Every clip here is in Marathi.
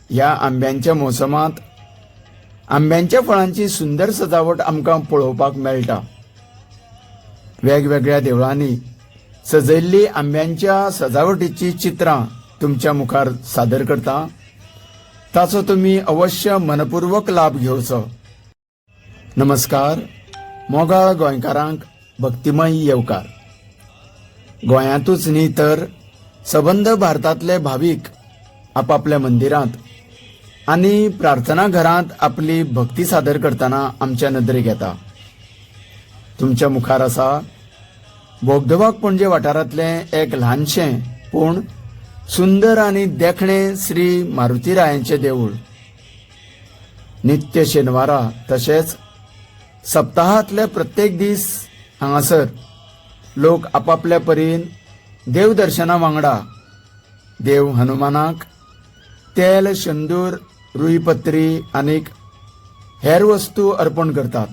या आंब्यांच्या मोसमात आंब्यांच्या फळांची सुंदर सजावट आमकां पळोवपाक मेळटा। वेगवेगळ्या देवळांनी सजयल्ली आंब्यांच्या सजावटीची चित्रां तुमच्या मुखार सादर करता। ताचो तुम्ही अवश्य मनपूर्वक लाभ घेवचो। नमस्कार। मोगाळ गोंयकारांक भक्तिमय येवकार। गोंयांतूच न्ही तर सबंद भारतांतले भाविक आपापल्या मंदिरांत आनी प्रार्थना घरांत आपली भक्ती सादर करतना आमच्या नदरेक येता। तुमच्या मुखार आसा बोगदोबाग पणजे वाठारांतले एक ल्हानशें पूण सुंदर आनी देखणे श्री मारुतीरायांचे देवूळ। नित्य शेनवारा तशेंच सप्ताहांतले प्रत्येक दीस हांगासर लोक आपापल्या परीन देव दर्शना वांगडा देव हनुमानाक तेल, शेंदूर, रुईपत्री आनीक हेर वस्तू अर्पण करतात।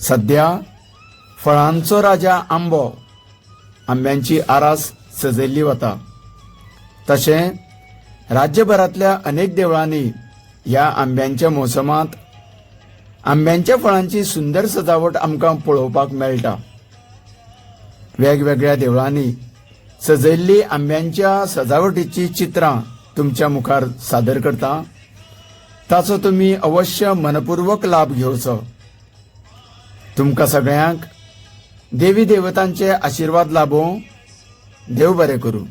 सध्या फळांचो राजा आंबो आंब्यांची आरास सजयल्ली वता। तशें राज्यभरांतल्या अनेक देवळांनी ह्या आंब्यांच्या मोसमात आंब्यांच्या फळांची सुंदर सजावट आमकां पळोवपाक मेळटा। वेगवेगळ्या देवळांनी सजयल्ली आंब्यांच्या सजावटीची चित्रां तुमच्या मुखार सादर करता। ताचो तुम्ही अवश्य मनपूर्वक लाभ घेवचो। तुमकां सगळ्यांक देवी देवतांचे आशीर्वाद लाभो। देव बरें करूं।